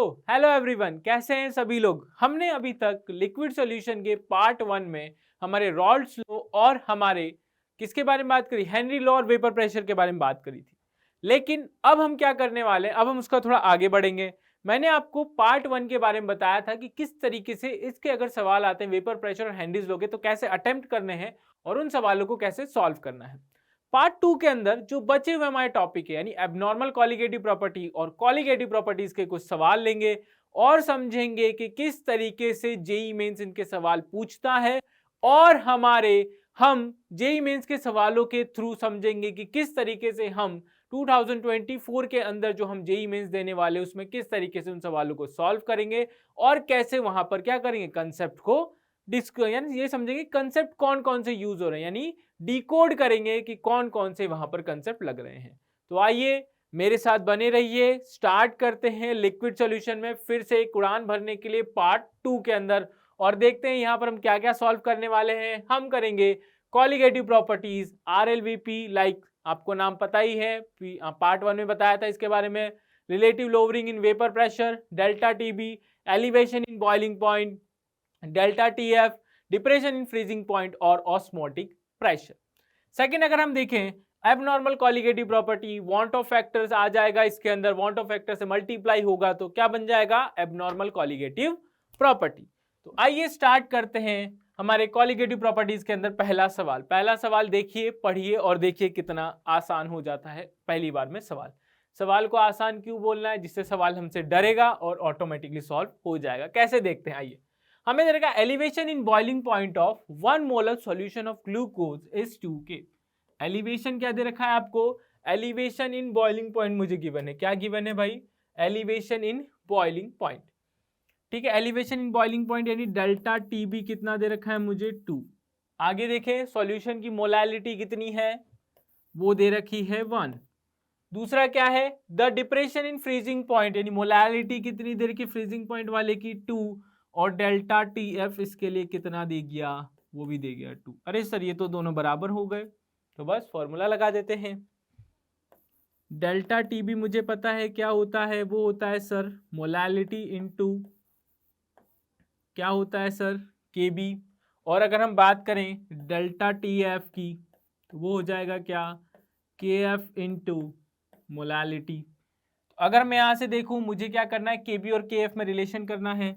Hello everyone, कैसे हैं सभी लोग। हमने अभी तक लिक्विड सॉल्यूशन के पार्ट 1 में हमारे रॉल्ड्स लॉ और हमारे किसके बारे में बात करी, हेनरी लॉ और वेपर प्रेशर के बारे में बात करी थी। लेकिन अब हम क्या करने वाले हैं, अब हम उसका थोड़ा आगे बढ़ेंगे। मैंने आपको पार्ट 1 के बारे में बताया था कि किस तरीके से इसके अगर सवाल आते हैं वेपर प्रेशर और हेनरीज लॉ के तो कैसे अटेम्प्ट करने हैं और उन सवालों को कैसे सॉल्व करना है। पार्ट 2 के अंदर जो बचे हुए हमारे टॉपिक है यानी एबनॉर्मल कॉलिगेटिव प्रॉपर्टी और कॉलिगेटिव प्रॉपर्टीज के कुछ सवाल लेंगे और समझेंगे कि किस तरीके से जेई मेंस इनके सवाल पूछता है और हम जेई मेंस के सवालों के थ्रू समझेंगे कि किस तरीके से हम 2024 के अंदर जो हम जेई मेंस देने वाले उसमें किस तरीके से उन सवालों को सॉल्व करेंगे और कैसे वहां पर क्या करेंगे, कंसेप्ट को यानी ये समझेंगे कंसेप्ट कौन कौन से यूज हो रहे हैं, यानी डिकोड करेंगे कि कौन कौन से वहां पर कंसेप्ट लग रहे हैं। तो आइए मेरे साथ बने रहिए, स्टार्ट करते हैं लिक्विड सॉल्यूशन में फिर से एक उड़ान भरने के लिए पार्ट 2 के अंदर और देखते हैं यहाँ पर हम क्या क्या सॉल्व करने वाले हैं। हम करेंगे कॉलिगेटिव प्रॉपर्टीज, आरएलवीपी, लाइक आपको नाम पता ही है, पार्ट 1 में बताया था इसके बारे में, relative lowering in vapour pressure, delta TB, elevation in boiling point, delta TF, depression in freezing point और ऑस्मोटिक प्रेशर। सेकंड अगर हम देखें abnormal colligative property, van't Hoff factors आ जाएगा इसके अंदर, वांट ऑफ फैक्टर से मल्टीप्लाई होगा तो क्या बन जाएगा, एबनॉर्मल कॉलिगेटिव प्रॉपर्टी। तो आइए स्टार्ट करते हैं हमारे कॉलिगेटिव प्रॉपर्टीज के अंदर पहला सवाल देखिए, पढ़िए और देखिए कितना आसान हो जाता है पहली बार में सवाल को आसान क्यों बोलना है, जिससे सवाल हमसे डरेगा और ऑटोमेटिकली सॉल्व हो जाएगा। कैसे देखते हैं, आइए हमें दे रखा elevation in boiling point of 1 molar solution of glucose is 2K। Elevation क्या दे रखा है आपको, एलिवेशन इन बॉइलिंग पॉइंट मुझे गिवन है, क्या गिवन है भाई, एलिवेशन इन बॉइलिंग पॉइंट। ठीक है, एलिवेशन इन बॉइलिंग पॉइंट यानी डेल्टा टीबी कितना दे रखा है मुझे 2। आगे देखें सॉल्यूशन की मोलैलिटी कितनी है, वो दे रखी है 1। दूसरा क्या है, the depression in freezing point यानी मोलैलिटी कितनी दे रखी फ्रीजिंग पॉइंट वाले की 2 और डेल्टा टीएफ इसके लिए कितना दे गया, वो भी दे गया 2। अरे सर ये तो दोनों बराबर हो गए, तो बस फॉर्मूला लगा देते हैं। डेल्टा टीबी मुझे पता है क्या होता है, वो होता है सर मोलैलिटी इनटू क्या होता है सर, केबी। और अगर हम बात करें डेल्टा टीएफ की तो वो हो जाएगा क्या, केएफ इनटू मोलैलिटी। अगर मैं यहां से देखूं मुझे क्या करना है, केबी और केएफ में रिलेशन करना है,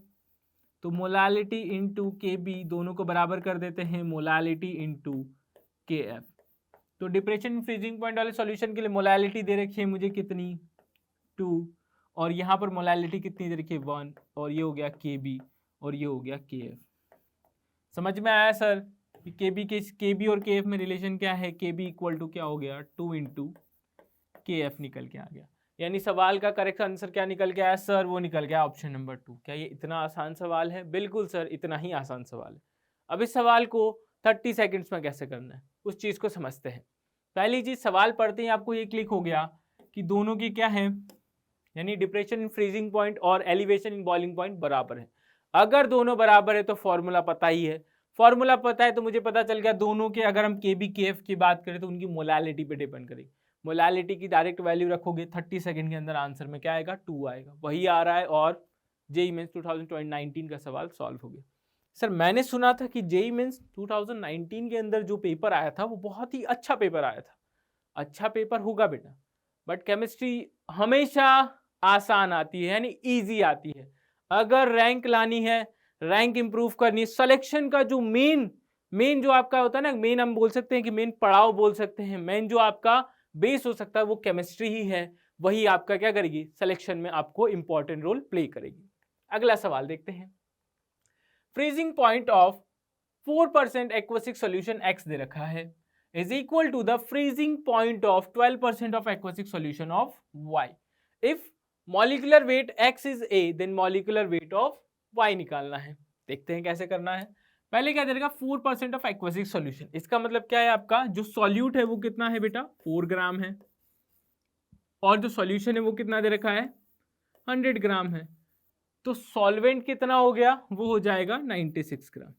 तो मोलालिटी इंटू के बी दोनों को बराबर कर देते हैं, मोलालिटी इंटू के एफ। तो डिप्रेशन फ्रीजिंग पॉइंट वाले सॉल्यूशन के लिए मोलालिटी दे रखी है मुझे कितनी 2 और यहाँ पर मोलालिटी कितनी दे रखी है 1 और ये हो गया के बी और ये हो गया के एफ। समझ में आया सर के बी और के एफ में रिलेशन क्या है, के बी इक्वल टू क्या हो गया 2 इंटू के एफ निकल के आ गया। यानी सवाल का करेक्ट आंसर क्या निकल के आया सर, वो निकल गया ऑप्शन नंबर 2। क्या ये इतना आसान सवाल है, बिल्कुल सर इतना ही आसान सवाल है। अब इस सवाल को 30 सेकंड्स में कैसे करना है उस चीज को समझते हैं। पहली चीज, सवाल पढ़ते ही आपको ये क्लिक हो गया कि दोनों की क्या है, यानी डिप्रेशन इन फ्रीजिंग पॉइंट और एलिवेशन इन बॉइलिंग पॉइंट बराबर है। अगर दोनों बराबर है तो फॉर्मूला पता ही है, फॉर्मूला पता है तो मुझे पता चल गया दोनों के, अगर हम के बी के एफ की बात करें तो उनकी मोलालिटी पे डिपेंड करेगी। मोलालिटी की डायरेक्ट वैल्यू रखोगे 30 सेकंड के अंदर आंसर में क्या आएगा 2 आएगा, वही आ रहा है और जेई मेंस 2019 का सवाल सॉल्व हो गया। सर मैंने सुना था कि जेई मेंस 2019 के अंदर जो पेपर आया था वो बहुत ही अच्छा पेपर आया था। अच्छा पेपर होगा बेटा, बट केमिस्ट्री हमेशा आसान आती है यानी ईजी आती है। अगर रैंक लानी है, रैंक इंप्रूव करनी है, सिलेक्शन का जो मेन जो आपका होता है ना, मेन हम बोल सकते हैं कि मेन पड़ाव बोल सकते हैं, मेन जो आपका बेस हो सकता है वो केमिस्ट्री ही है, वही आपका क्या करेगी सिलेक्शन में आपको इंपॉर्टेंट रोल प्ले करेगी। अगला सवाल देखते हैं, freezing point of 4% aqueous solution X दे रखा है is equal to the freezing point of 12% of aqueous solution of Y। If molecular weight X is A then molecular weight of Y निकालना है। देखते हैं कैसे करना है। पहले क्या दे रखा 4% ऑफ एक्वसिक सॉल्यूशन, इसका मतलब क्या है, आपका जो सॉल्यूट है वो कितना है बेटा 4 ग्राम है और जो सॉल्यूशन है वो कितना दे रखा है 100 ग्राम है, तो सॉल्वेंट कितना हो गया, वो हो जाएगा 96 ग्राम।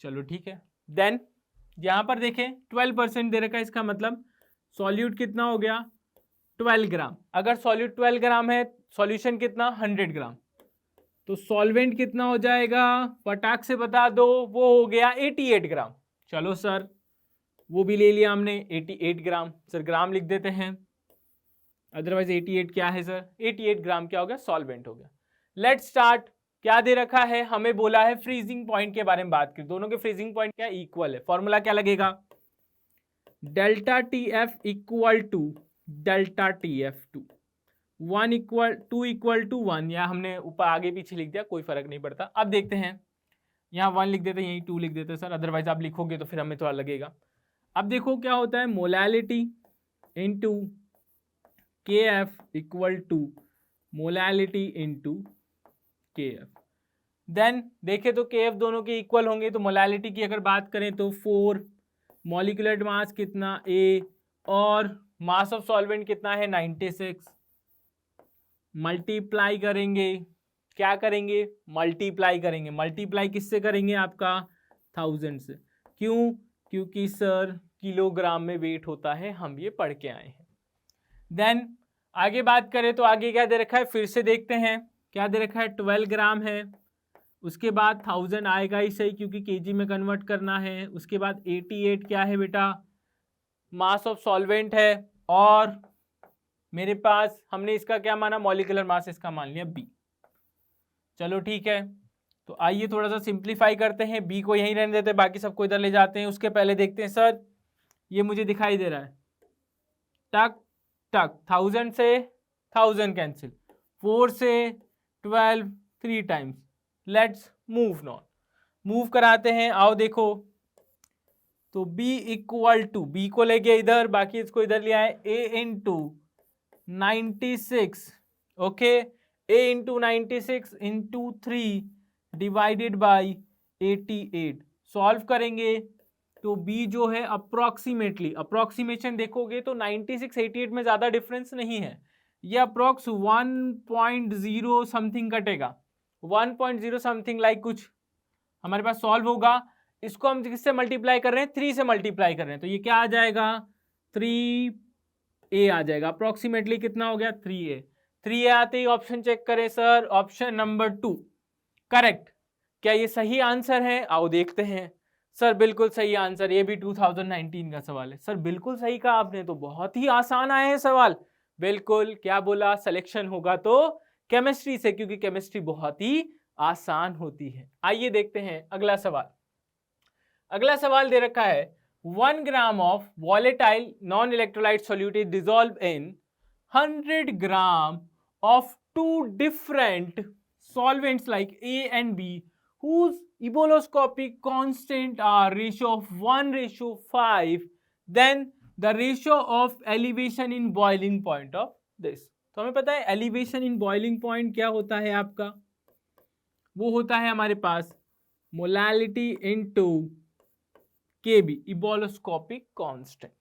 चलो ठीक है, देन यहां पर देखें 12% दे रखा है, इसका मतलब सॉल्यूट कितना हो गया 12 ग्राम। अगर सॉल्यूट 12 ग्राम है सॉल्यूशन कितना 100 ग्राम, तो सॉल्वेंट कितना हो जाएगा फटाक से बता दो, वो हो गया 88 ग्राम। चलो सर वो भी ले लिया हमने 88 ग्राम, सर ग्राम लिख देते हैं, अदरवाइज 88 क्या है सर, 88 ग्राम क्या हो गया सॉल्वेंट हो गया। लेट्स स्टार्ट, क्या दे रखा है, हमें बोला है फ्रीजिंग पॉइंट के बारे में बात करें, दोनों के फ्रीजिंग पॉइंट क्या इक्वल है, फॉर्मूला क्या लगेगा, delta T F equal to delta T F 2, 1 equal 2 equal to 1, या हमने ऊपर आगे पीछे लिख दिया कोई फर्क नहीं पड़ता। अब देखते हैं, यहाँ 1 लिख देते हैं, यहीं 2 लिख देते हैं सर, अदरवाइज आप लिखोगे तो फिर हमें थोड़ा लगेगा। अब देखो क्या होता है, molality into K F equal to molality into K F. Then देखें तो के एफ दोनों के इक्वल होंगे, तो मोलैलिटी की अगर बात करें तो 4, मॉलिक्यूलर मास कितना A, और मास ऑफ सॉल्वेंट कितना है 96, मल्टीप्लाई करेंगे, क्या करेंगे मल्टीप्लाई करेंगे, मल्टीप्लाई किससे करेंगे आपका 1000 से, क्यों, क्योंकि सर किलोग्राम में वेट होता है, हम ये पढ़ के आए हैं। देन आगे बात करें तो आगे क्या दे रखा है, फिर से देखते हैं क्या दे रखा है, 12 ग्राम है, उसके बाद 1000 आएगा ही सही क्योंकि केजी में कन्वर्ट करना है, उसके बाद 88 क्या है बेटा मास ऑफ सॉल्वेंट है, और मेरे पास हमने इसका क्या माना मॉलिक्यूलर मास, इसका मान लिया B। चलो ठीक है, तो आइए थोड़ा सा सिंप्लीफाई करते हैं, B को यहीं रहने देते हैं, बाकी सबको इधर ले जाते हैं। उसके पहले देखते हैं सर ये मुझे दिखाई दे रहा है, टक टक 1000 से 1000 कैंसिल, 4 से 12 3 times, let's move not, move कराते हैं, आओ देखो, तो B इक्वल टू, B को ले गया इधर, बाकी इसको इधर ले आए, A into 96, okay, A into 96 into 3 divided by 88, solve करेंगे तो B जो है अप्रोक्सीमेटली, अप्रोक्सीमेशन देखोगे तो 96 88 में ज़्यादा डिफरेंस नहीं है, ये अप्रोक्स 1.0 समथिंग कटेगा, 1.0 समथिंग लाइक कुछ हमारे पास सॉल्व होगा। इसको हम किससे मल्टीप्लाई कर रहे हैं 3 से मल्टीप्लाई कर रहे हैं, तो ये क्या आ जाएगा 3A आ जाएगा, अप्रोक्सीमेटली कितना हो गया 3A। 3A आते ही ऑप्शन चेक करें सर, ऑप्शन नंबर 2 करेक्ट, क्या ये सही आंसर है, आओ देखते हैं। सर बिल्कुल सही आंसर, ये भी 2019 का सवाल है। सर बिल्कुल सही कहा आपने, तो बहुत ही आसान आए हैं सवाल, बिल्कुल क्या बोला सिलेक्शन होगा तो केमिस्ट्री से, क्योंकि केमिस्ट्री बहुत ही आसान होती है। आइए देखते हैं अगला सवाल। अगला सवाल दे रखा है 1 gram of volatile non electrolyte solute is dissolve in 100 gram of 2 different solvents like A and B whose ebullioscopic constant are ratio of 1:5, then the ratio of elevation in boiling point of this। तो हमें पता है elevation in boiling point क्या होता है आपका, वो होता है हमारे पास मोलैलिटी इनटू Kb इबोलोस्कोपिक कांस्टेंट,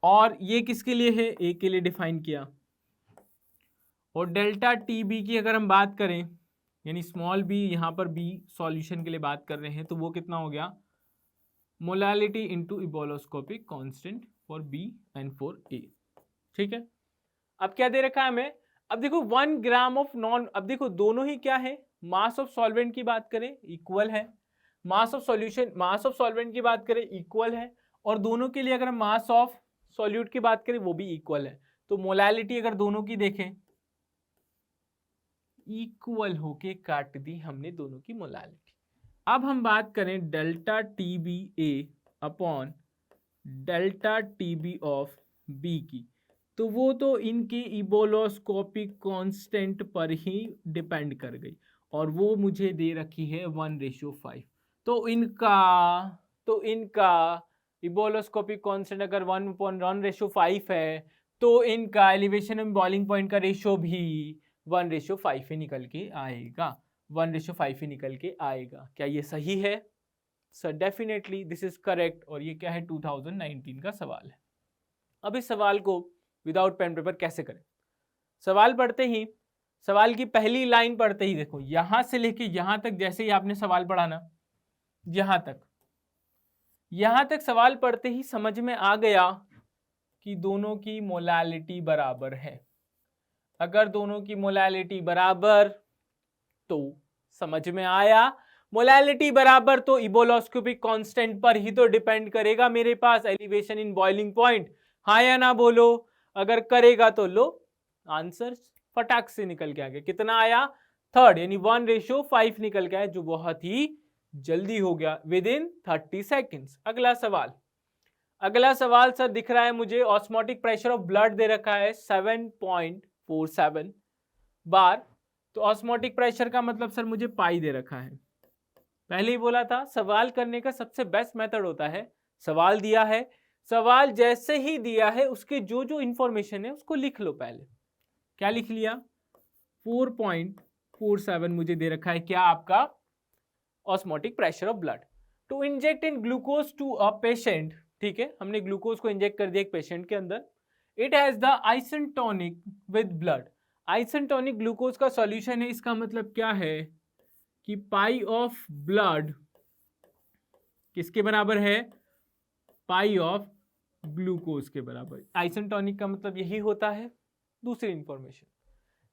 और ये किसके लिए है A के लिए डिफाइन किया, और डेल्टा TB की अगर हम बात करें यानी स्मॉल b, यहाँ पर B सॉल्यूशन के लिए बात कर रहे हैं, तो वो कितना हो गया molality into ebullioscopic constant for B and for A। ठीक है, अब क्या दे रखा है हमें, अब देखो 1 ग्राम ऑफ नॉन, अब देखो दोनों ही क्या है, मास ऑफ सॉल्वेंट की बात करें इक्वल है, mass of solution, mass of solvent की बात करें इक्वल है, और दोनों के लिए अगर मास ऑफ सॉल्यूट की बात करें वो भी इक्वल है, तो मोलैलिटी अगर दोनों की देखें इक्वल होके काट दी हमने दोनों की मोलैलिटी। अब हम बात करें delta TBA upon delta TB of B की, तो वो तो इनकी इबोलोस्कोपिक कांस्टेंट पर ही डिपेंड कर गई, और वो मुझे दे रखी है 1:5, तो इनका इबोलोस्कोपिक कांस्टेंट अगर 1:1:5 है, तो इनका एलिवेशन एंड बॉइलिंग पॉइंट का रेशियो भी 1:5 ही निकल के आएगा, 1:5 ही निकल के आएगा। क्या ये सही है sir? Definitely this is correct, और ये क्या है 2019 का सवाल है। अब इस सवाल को विदाउट पेन पेपर कैसे करें, सवाल पढ़ते ही, सवाल की पहली लाइन पढ़ते ही देखो यहां से लेके यहां तक, जैसे ही आपने सवाल पढ़ा ना यहां तक सवाल पढ़ते ही समझ में आ गया कि दोनों की मोलैलिटी बराबर है। अगर दोनों की मोलैलिटी बराबर तो समझ में आया। मोलैलिटी बराबर तो इबोलोस्कोपिक कांस्टेंट पर ही तो डिपेंड करेगा मेरे पास एलिवेशन इन बॉइलिंग पॉइंट, हाँ या ना बोलो। अगर करेगा तो लो आंसर फटाक से निकल के आ गया। कितना आया? थर्ड, यानी 1:5 निकल के आया, जो बहुत ही जल्दी हो गया विद इन 30 सेकेंड्स। अगला सवाल, अगला सवाल सर दिख रहा है मुझे, ऑस्मोटिक प्रेशर ऑफ ब्लड दे रखा है 7.47 बार। तो ऑस्मोटिक प्रेशर का मतलब सर मुझे पाई दे रखा है। पहले ही बोला था सवाल करने का सबसे बेस्ट मेथड होता है, सवाल दिया है, सवाल जैसे ही दिया है उसके जो जो इंफॉर्मेशन है उसको लिख लो। पहले क्या लिख लिया? 4.47 मुझे दे रखा है क्या? आपका osmotic pressure of blood. To inject in glucose to a patient, ठीक है, हमने ग्लूकोज को इंजेक्ट कर दिया एक पेशेंट के अंदर। It has the isotonic with blood, isotonic glucose का सॉल्यूशन है, इसका मतलब क्या है कि पाई ऑफ ब्लड किसके बराबर है? पाई ऑफ ग्लूकोज के बराबर। आइसेंटोनिक का मतलब यही होता है। दूसरी information,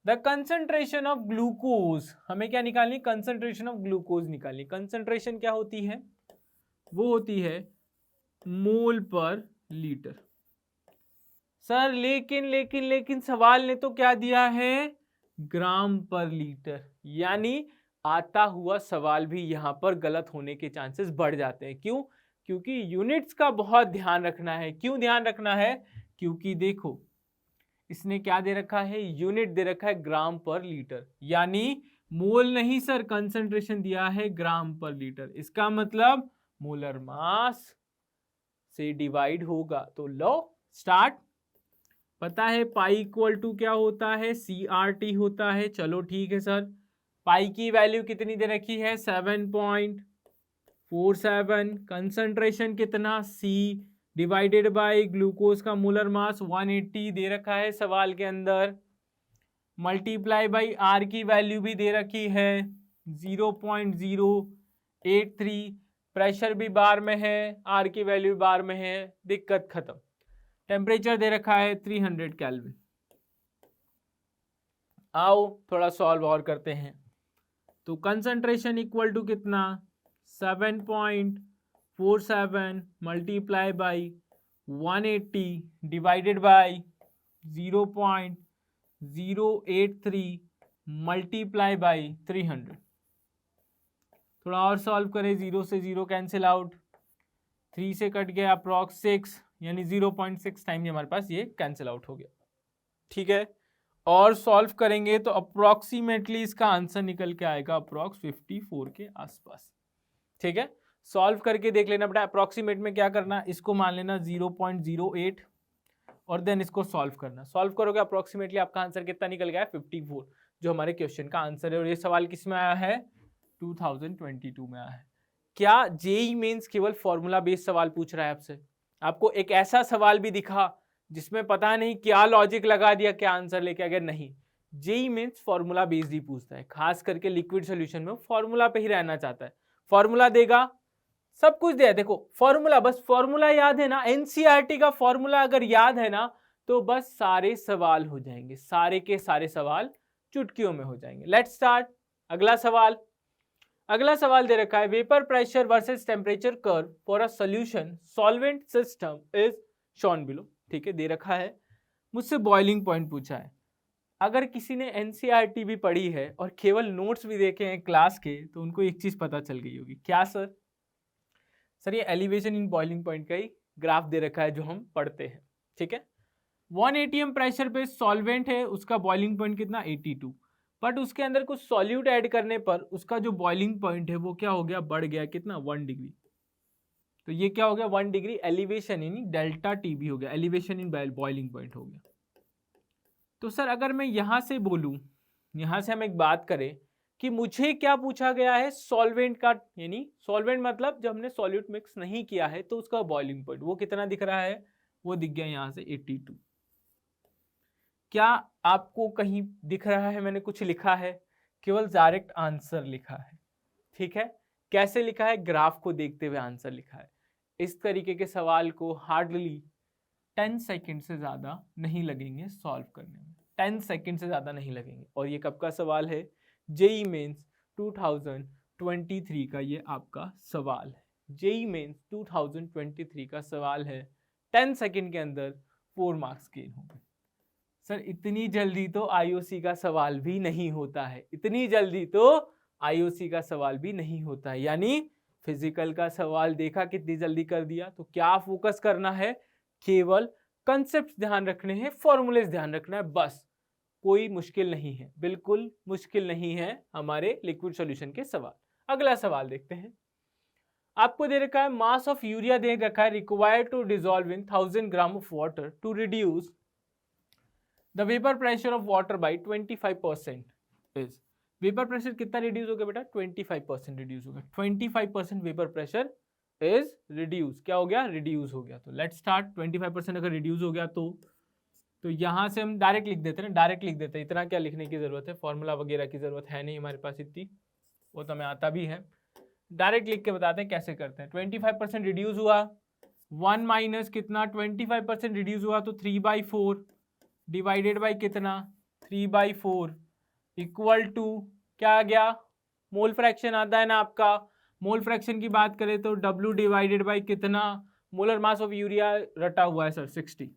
the concentration of glucose, हमें क्या निकालनी? कंसंट्रेशन ऑफ ग्लूकोज निकालनी। कंसंट्रेशन क्या होती है? वो होती है मोल पर लीटर। सर लेकिन लेकिन लेकिन सवाल ने तो क्या दिया है? ग्राम पर लीटर, यानी आता हुआ सवाल भी यहां पर गलत होने के चांसेस बढ़ जाते हैं। क्यों? क्योंकि यूनिट्स का बहुत ध्यान रखना है। क्यों ध्यान रखना है? क्योंकि देखो इसने क्या दे रखा है? यूनिट दे रखा है ग्राम पर लीटर, यानी मोल नहीं सर, कंसंट्रेशन दिया है ग्राम पर लीटर। इसका मतलब मोलर मास से डिवाइड होगा। तो लो स्टार्ट। पता है पाई इक्वल टू क्या होता है? CRT होता है। चलो ठीक है सर, पाई की वैल्यू कितनी दे रखी है? 7.47। कंसंट्रेशन कितना? C डिवाइडेड बाय ग्लूकोज का मोलर मास 180 दे रखा है सवाल के अंदर, मल्टीप्लाई बाई R की वैल्यू भी दे रखी है 0.083, प्रेशर भी बार में है, R की वैल्यू बार में है, दिक्कत खत्म। टेम्परेचर दे रखा है 300 केल्विन। आओ थोड़ा सॉल्व और करते हैं। तो कंसंट्रेशन इक्वल टू कितना? 7.47 multiply by 180 divided by 0.083 multiply by 300। थोड़ा और सॉल्व करें, 0 से 0 कैंसिल आउट, 3 से कट गया अप्रॉक्स 6, यानी 0.6 टाइम हमारे पास ये कैंसिल आउट हो गया। ठीक है, और सॉल्व करेंगे तो अप्रोक्सीमेटली इसका आंसर निकल के आएगा अप्रॉक्स 54 के आसपास। ठीक है, सॉल्व करके देख लेना बेटा। अप्रोक्सीमेट में क्या करना? इसको मान लेना 0.08 और देन इसको सॉल्व करना। सॉल्व करोगे अप्रोक्सीमेटली आपका आंसर कितना निकल गया है? 54, जो हमारे क्वेश्चन का आंसर है। और ये सवाल किस में आया है? 2022 में आया है। क्या जेईई मेंस केवल फॉर्मूला बेस्ड सवाल पूछ रहा है आपसे? आपको एक ऐसा सवाल भी दिखा जिसमें पता नहीं क्या लॉजिक लगा दिया, क्या आंसर लेके आ गया? नहीं, जेईई मेंस फॉर्मूला बेस्ड ही पूछता है, खास करके लिक्विड सॉल्यूशन में फॉर्मूला पे ही रहना चाहता है। फॉर्मूला देगा, सब कुछ दिया। देखो फॉर्मूला, बस फॉर्मूला याद है ना, एनसीईआरटी का फॉर्मूला अगर याद है ना तो बस सारे सवाल हो जाएंगे, सारे के सारे सवाल चुटकियों में हो जाएंगे। Let's start. अगला सवाल, अगला सवाल दे रखा है vapour pressure versus temperature curve for a solution solvent system is shown below. ठीक है, दे रखा है, मुझसे बॉइलिंग पॉइंट पूछा है। अगर किसी ने एनसीईआरटी भी पढ़ी है और केवल नोट्स भी देखे हैं क्लास के तो उनको एक चीज पता चल गई होगी। क्या सर? सर ये एलिवेशन इन बॉइलिंग पॉइंट का ही ग्राफ दे रखा है जो हम पढ़ते हैं। ठीक है, 1 atm प्रेशर पे सॉल्वेंट है, उसका बॉइलिंग पॉइंट कितना? 82, बट उसके अंदर कुछ सॉल्यूट ऐड करने पर उसका जो बॉइलिंग पॉइंट है वो क्या हो गया? बढ़ गया कितना? 1 डिग्री। तो ये क्या हो गया? 1 degree elevation in delta TB हो गया, एलिवेशन इन बॉइलिंग पॉइंट हो गया। तो सर अगर मैं यहां से बोलूं, यहां से हम एक बात करें कि मुझे क्या पूछा गया है? सॉल्वेंट का, यानी सॉल्वेंट मतलब जब हमने सॉल्यूट मिक्स नहीं किया है तो उसका बॉइलिंग पॉइंट वो कितना दिख रहा है? वो दिख गया यहां से 82। क्या आपको कहीं दिख रहा है मैंने कुछ लिखा है? केवल डायरेक्ट आंसर लिखा है। ठीक है, कैसे लिखा है? ग्राफ को देखते हुए आंसर लिखा है। इस तरीके के सवाल को हार्डली 10 सेकंड से ज्यादा नहीं लगेंगे सॉल्व करने में। 10 सेकंड से ज़्यादा नहीं लगेंगे। और ये कब का सवाल है? जेई मेंस 2023 का ये आपका सवाल है। जेई मेंस 2023 का सवाल है, 10 सेकंड के अंदर 4 मार्क्स गेन होंगे। सर इतनी जल्दी तो आईओसी का सवाल भी नहीं होता है, इतनी जल्दी तो आईओसी का सवाल भी नहीं होता है। यानी फिजिकल का सवाल देखा कितनी जल्दी कर दिया। तो क्या फोकस करना है? केवल कंसेप्ट ध्यान रखने हैं, फॉर्मूलेस ध्यान रखना है, बस। कोई मुश्किल नहीं है, बिल्कुल मुश्किल नहीं है हमारे लिक्विड सॉल्यूशन के सवाल। अगला सवाल देखते हैं। आपको दे रखा है मास ऑफ यूरिया दे रखा है, required to dissolve in 1000 gram of water to reduce the vapour pressure of water by 25% is. Vapour pressure कितना रिड्यूस हो गया बेटा? 25% रिड्यूस हो गया। 25% वेपर प्रेशर इज रिड्यूस, क्या हो गया? रिड्यूस हो गया। तो लेट्स स्टार्ट। 25% अगर रिड्यूस हो गया तो यहां से हम डायरेक्ट लिख देते हैं ना, डायरेक्ट लिख देते हैं। इतना क्या लिखने की जरूरत है, फॉर्मूला वगैरह की जरूरत है नहीं हमारे पास इतनी, वो तो हमें आता भी है। डायरेक्ट लिख के बताते हैं कैसे करते हैं। 25% रिड्यूस हुआ, 1 माइनस कितना? 25% रिड्यूस हुआ तो 3/4 डिवाइडेड बाई कितना? 3/4 इक्वल टू क्या आ गया? मोल फ्रैक्शन आता है ना आपका। मोल फ्रैक्शन की बात करें तो W डिवाइडेड बाई कितना? मोलर मास ऑफ यूरिया रटा हुआ है सर 60।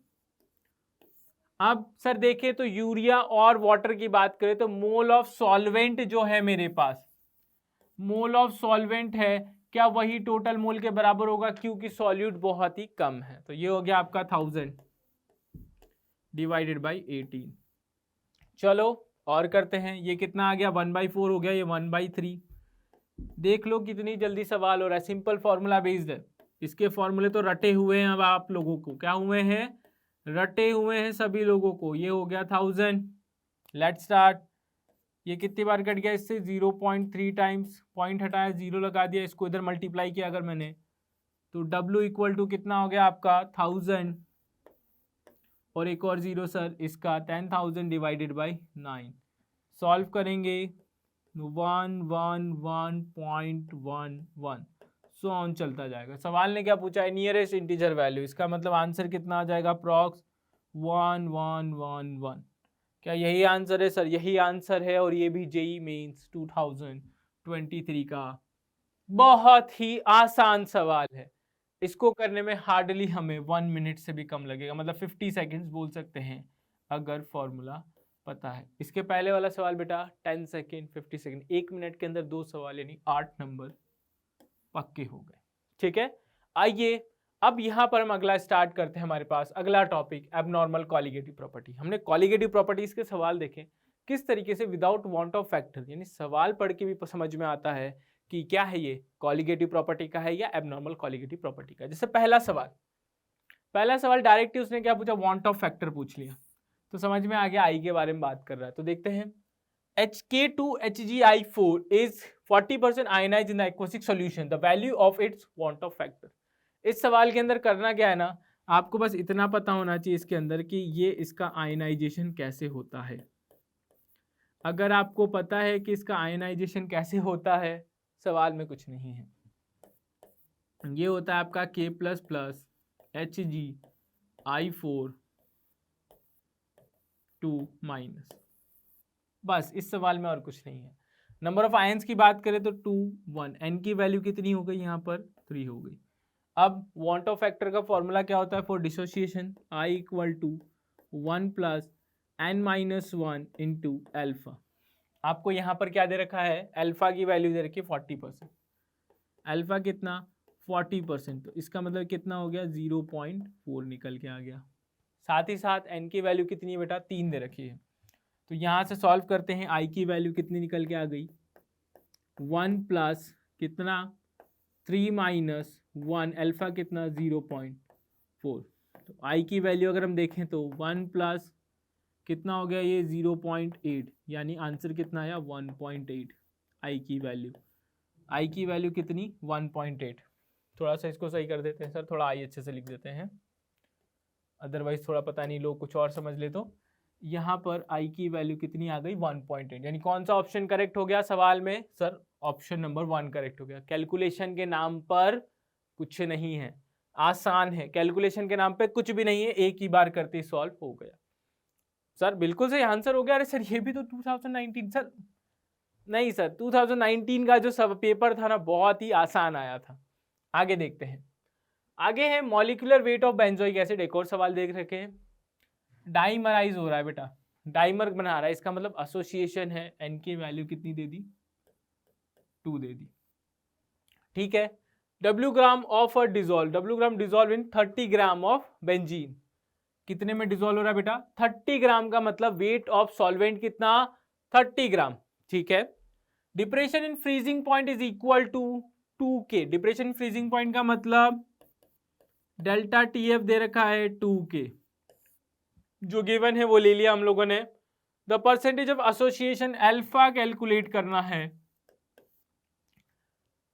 अब सर देखें तो यूरिया और वाटर की बात करें तो मोल ऑफ सॉल्वेंट जो है मेरे पास, मोल ऑफ सॉल्वेंट है, क्या वही टोटल मोल के बराबर होगा? क्योंकि सॉल्यूट बहुत ही कम है। तो ये हो गया आपका 1000 डिवाइडेड बाई 18। चलो और करते हैं। ये कितना आ गया? 1/4 हो गया, ये 1/3। देख लो कितनी जल्दी सवाल हो रहा है, सिंपल फॉर्मूला बेस्ड है। इसके फॉर्मूले तो रटे हुए हैं अब आप लोगों को, क्या हुए हैं? रटे हुए हैं सभी लोगों को। ये हो गया 1000। Let's start. ये कितनी बार कट गया इससे? 0.3 टाइम्स। पॉइंट हटाया, 0 लगा दिया, इसको इधर मल्टीप्लाई किया अगर मैंने तो W इक्वल टू कितना हो गया आपका? 1000 और एक और 0 सर इसका 10,000 डिवाइडेड बाई 9। सॉल्व करेंगे 111.11 सो ऑन चलता जाएगा। सवाल ने क्या पूछा है? Nearest integer value. इसका मतलब आंसर कितना आ जाएगा? अप्रॉक्स 1111। क्या यही आंसर है सर? यही आंसर है। और ये भी जेई मेंस 2023 का बहुत ही आसान सवाल है। इसको करने में हार्डली हमें 1 मिनट से भी कम लगेगा, मतलब 50 सेकेंड्स बोल सकते हैं अगर फॉर्मूला पता है। इसके पहले वाला सवाल बेटा 10 सेकेंड 50 सेकेंड, 1 मिनट के अंदर 2 सवाल यानी 8 नंबर पक्के हो गए। ठीक है, आइए अब यहां पर हम अगला स्टार्ट करते हैं। हमारे पास अगला टॉपिक एबनॉर्मल कॉलिगेटिव प्रॉपर्टी। हमने कॉलिगेटिव प्रॉपर्टीज के सवाल देखे किस तरीके से विदाउट वांट ऑफ फैक्टर, यानी सवाल पढ़ के भी समझ में आता है कि क्या है ये, कॉलिगेटिव प्रॉपर्टी का है या एबनॉर्मल कॉलिगेटिव प्रॉपर्टी का। जैसे पहला सवाल डायरेक्ट ही उसने क्या पूछा? वांट ऑफ फैक्टर पूछ लिया, तो समझ में आ गया आई के बारे में बात कर रहा है। तो देखते हैं HK2HgI4 is 40% ionized in the aqueous solution. The value of its want of factor. इस सवाल के अंदर करना क्या है ना, आपको बस इतना पता होना चाहिए इसके अंदर कि ये इसका आयनाइजेशन कैसे होता है। अगर आपको पता है कि इसका आयनाइजेशन कैसे होता है, सवाल में कुछ नहीं है। ये होता है आपका K++HgI4 2-, बस इस सवाल में और कुछ नहीं है। नंबर ऑफ आयंस की बात करें तो 2 1, एन की वैल्यू कितनी हो गई यहाँ पर? 3 हो गई। अब वांट ऑफ फैक्टर का फॉर्मूला क्या होता है for dissociation? I equal to 1 plus n-1 into alpha. आपको यहाँ पर क्या दे रखा है? अल्फा की वैल्यू दे रखी है 40%। अल्फा कितना? 40%। तो इसका मतलब कितना हो गया? 0.4 निकल के आ गया। साथ ही साथ एन की वैल्यू कितनी है बेटा? 3 दे रखी है। तो यहाँ से सॉल्व करते हैं, आई की वैल्यू कितनी निकल के आ गई? 1 प्लस कितना? 3 माइनस 1, अल्फा कितना? 0.4। तो आई की वैल्यू अगर हम देखें तो 1 प्लस कितना हो गया? ये 0.8, यानी आंसर कितना आया? 1.8 आई की वैल्यू। आई की वैल्यू कितनी? 1.8। थोड़ा सा इसको सही कर देते हैं सर, थोड़ा आई अच्छे से लिख देते हैं, अदरवाइज थोड़ा पता नहीं लोग कुछ और समझ ले। तो यहाँ पर आई की वैल्यू कितनी आ गई? 1.8। यानी कौन सा ऑप्शन करेक्ट हो गया सवाल में? सर ऑप्शन नंबर 1 करेक्ट हो गया। कैलकुलेशन के नाम पर कुछ नहीं है, आसान है। कैलकुलेशन के नाम पे कुछ भी नहीं है, एक ही बार करते ही सॉल्व हो गया। सर बिल्कुल सही आंसर हो गया। अरे सर ये भी तो 2019 सर, नहीं सर 2019 का जो सब पेपर था ना बहुत ही आसान आया था। आगे देखते हैं, आगे है molecular weight of benzoic acid. एक और सवाल देख रखे हैं, डाइमराइज हो रहा है बेटा, डाइमर बना रहा है, इसका मतलब एसोसिएशन है, एन की वैल्यू कितनी दे दी, 2 दे दी। ठीक है, W gram of a dissolve, W gram dissolve in 30 gram of benzene, कितने में डिजोल्व हो रहा है बेटा, 30 ग्राम का मतलब वेट ऑफ सॉल्वेंट कितना, 30 ग्राम। ठीक है, depression in freezing point is equal to 2K, depression in freezing point का मतलब डेल्टा TF दे रखा है 2K, जो गिवन है वो ले लिया हम लोगों ने। The percentage of association alpha calculate करना है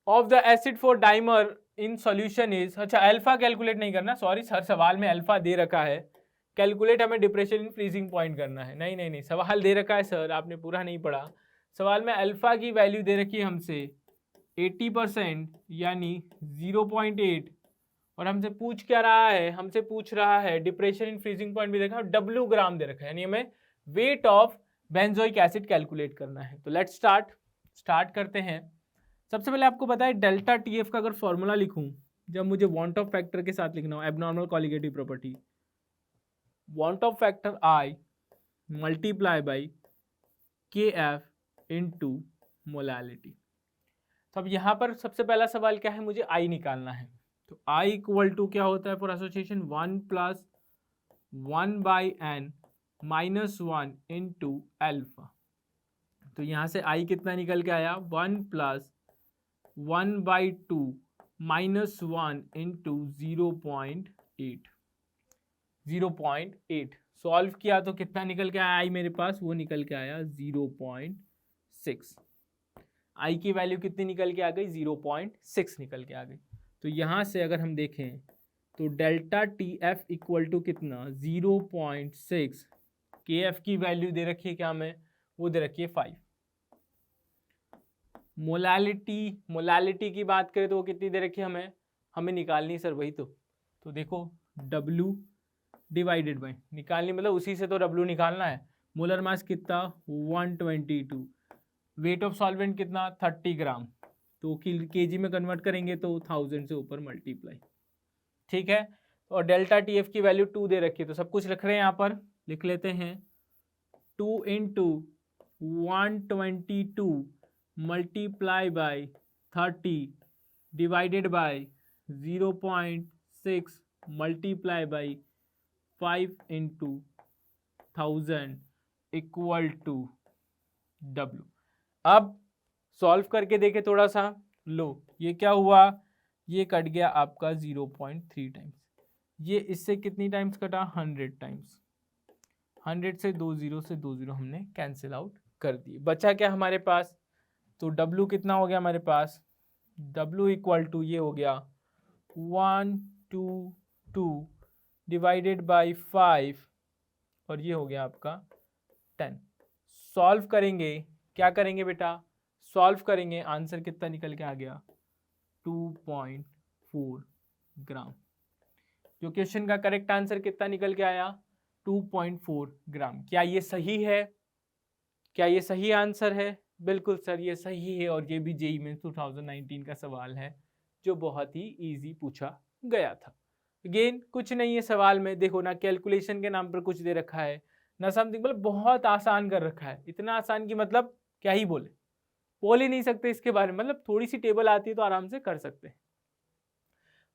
of the acid for dimer in solution is, अच्छा अल्फा कैलकुलेट नहीं करना, सॉरी सर सवाल में अल्फा दे रखा है, कैलकुलेट हमें डिप्रेशन इन फ्रीजिंग पॉइंट करना है। नहीं नहीं नहीं, सवाल दे रखा है सर, आपने पूरा नहीं पढ़ा। सवाल में अल्फा की वैल्यू दे रखी है हमसे 80% यानी 0.8, और हमसे पूछ क्या रहा है, हमसे पूछ रहा है डिप्रेशन इन फ्रीजिंग पॉइंट भी देखा, W ग्राम दे रखा है, यानी हमें weight of benzoic acid calculate करना है। तो लेट्स स्टार्ट करते हैं। सबसे पहले आपको पता है डेल्टा TF का अगर फॉर्मूला लिखूं, जब मुझे वांट ऑफ फैक्टर के साथ लिखना हो, abnormal colligative property, van't Hoff factor I multiply by KF into molality. तो अब यहाँ पर सबसे पहला सवाल क्या है, मुझे I निकालना है। तो I इक्वल टू क्या होता है for association, 1 plus 1/n minus 1 into alpha. तो यहाँ से I कितना निकल के आया, 1 प्लस 1/2 माइनस 1 इंटू 0.8 सॉल्व किया तो कितना निकल के आया I मेरे पास, वो निकल के आया 0.6। I की वैल्यू कितनी निकल के आ गई, 0.6 निकल के आ गई। तो यहाँ से अगर हम देखें तो डेल्टा TF इक्वल टू कितना, 0.6, KF की वैल्यू दे रखी है क्या हमें, वो दे रखी है 5। मोलालिटी की बात करें तो वो कितनी दे रखी है हमें निकालनी सर वही तो देखो W डिवाइडेड बाई, निकालनी मतलब उसी से तो W निकालना है। मोलर मास कितना 122, वेट ऑफ सॉल्वेंट कितना 30 ग्राम, तो kg में कन्वर्ट करेंगे तो 1000 से ऊपर मल्टीप्लाई। ठीक है, और डेल्टा TF की वैल्यू 2 दे रखी है, तो सब कुछ लिख रहे हैं यहाँ पर, लिख लेते हैं 2 into 122 multiply by 30 divided by 0.6 multiply by 5 into 1000 equal to W। अब सॉल्व करके देखे थोड़ा सा, लो ये क्या हुआ, ये कट गया आपका 0.3 टाइम्स, ये इससे कितनी टाइम्स कटा, 100 टाइम्स, 100 से 2 0 हमने कैंसिल आउट कर दिए। बचा क्या हमारे पास, तो W कितना हो गया हमारे पास, W इक्वल टू ये हो गया 122 डिवाइडेड बाई 5, और ये हो गया आपका 10। सॉल्व करेंगे, क्या करेंगे बेटा, सॉल्व करेंगे, आंसर कितना निकल के आ गया 2.4 ग्राम। जो क्वेश्चन का करेक्ट आंसर कितना निकल के आया, 2.4 ग्राम। क्या ये सही है, क्या ये सही आंसर है, बिल्कुल सर ये सही है, और ये भी जेईई में 2019 का सवाल है जो बहुत ही इजी पूछा गया था। अगेन कुछ नहीं है सवाल में, देखो ना कैलकुलेशन के नाम पर कुछ दे रखा है ना समथिंग, मतलब बहुत आसान कर रखा है, इतना आसान कि मतलब क्या ही बोल ही नहीं सकते इसके बारे में, मतलब थोड़ी सी टेबल आती है तो आराम से कर सकते हैं।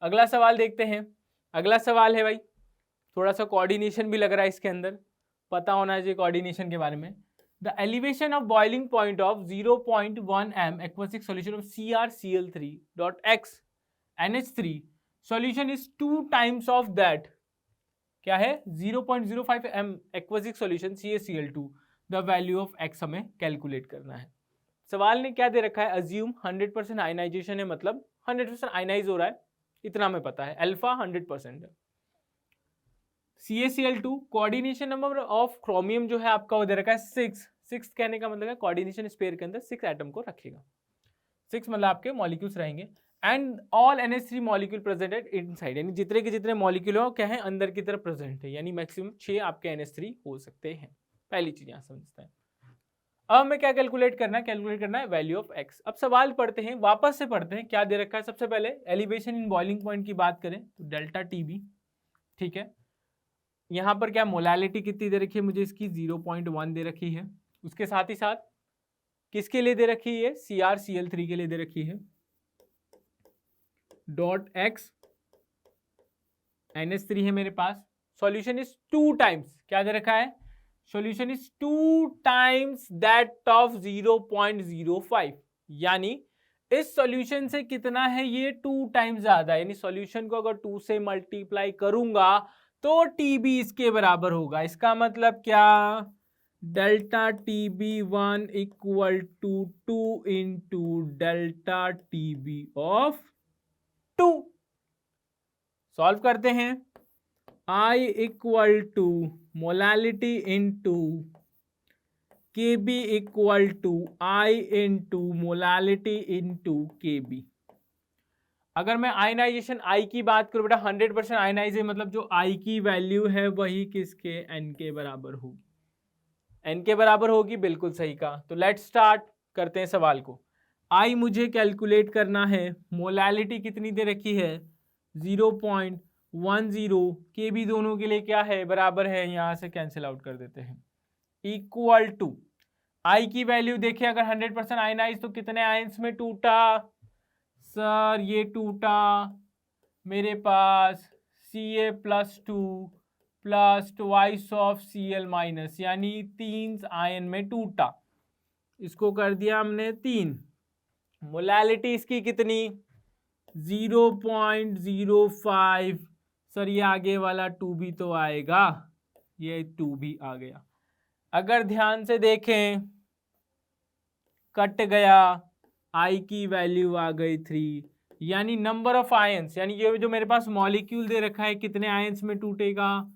अगला सवाल देखते हैं। अगला सवाल है भाई, थोड़ा सा कोऑर्डिनेशन भी लग रहा है इसके अंदर, पता होना चाहिए कोऑर्डिनेशन के बारे में। The elevation of boiling point of 0.1 m aqueous solution of CrCl3.x NH3 solution is 2 times of that, क्या है 0.05 m aqueous solution CaCl2, the value of x हमें कैलकुलेट करना है। सवाल ने क्या दे रखा है, अज्यूम 100% आयनाइजेशन है, मतलब 100% आयनाइज हो रहा है, इतना हमें पता है, अल्फा 100% है। CaCl2 coordination number of chromium जो है आपका वो दे रखा है 6 कहने का मतलब है कोऑर्डिनेशन स्पेयर के अंदर 6 एटम को रखेगा, 6 मतलब आपके मॉलिक्यूल्स रहेंगे। And all NH3 molecule presented inside, यानी जितने के जितने मॉलिक्यूल हो क्या है अंदर की तरफ प्रेजेंट है, यानी मैक्सिमम 6 आपके NH3 हो सकते हैं। पहली चीज यहाँ समझते हैं। अब हमें क्या कैलकुलेट करना है, कैलकुलेट करना है वैल्यू ऑफ x। अब सवाल पढ़ते हैं, वापस से पढ़ते हैं क्या दे रखा है। सबसे पहले एलिवेशन इन बॉइलिंग पॉइंट की बात करें तो डेल्टा TB, ठीक है। यहाँ पर क्या मोलैलिटी कितनी दे रखी है मुझे, इसकी 0.1 दे रखी है। उसके साथ ही साथ किसके लिए दे रखी है, CrCl3 के लिए दे रखी है। डॉट x NH3 है मेरे पास। सॉल्यूशन इज 2 टाइम्स, क्या दे रखा है, solution is 2 times that of 0.05, यानी इस सॉल्यूशन से कितना है, ये 2 टाइम्स ज्यादा, यानी सॉल्यूशन को अगर 2 से मल्टीप्लाई करूंगा तो TB इसके बराबर होगा। इसका मतलब क्या, delta TB1 equal to 2 into delta TB of 2। Solve करते हैं। I equal to molality into KB equal to I into molality into KB। अगर मैं आयनाइजेशन I की बात करूं बेटा, 100% आयनाइजेशन मतलब जो I की वैल्यू है वही किसके, N के बराबर होगी। N के बराबर होगी, बिल्कुल सही कहा। तो लेट्स स्टार्ट करते हैं सवाल को। I मुझे कैलकुलेट करना है, मोलैलिटी कितनी दे रखी है 0.10, KB दोनों के लिए क्या है, बराबर है, यहां से कैंसिल आउट कर देते हैं। इक्वल टू I की वैल्यू देखिए, अगर 100% आयनाइज तो कितने आयंस में टूटा सर, ये टूटा मेरे पास Ca+2 plus twice of Cl minus, यानी 3 आयन में टूटा। इसको कर दिया हमने 3। मोलैलिटी इसकी कितनी 0.05, सर ये आगे वाला 2 भी तो आएगा, ये 2 भी आ गया। अगर ध्यान से देखें कट गया, I की वैल्यू आ गई 3, यानी नंबर ऑफ आयंस, यानी ये जो मेरे पास मॉलिक्यूल दे रखा है कितने आयंस में टूटेगा,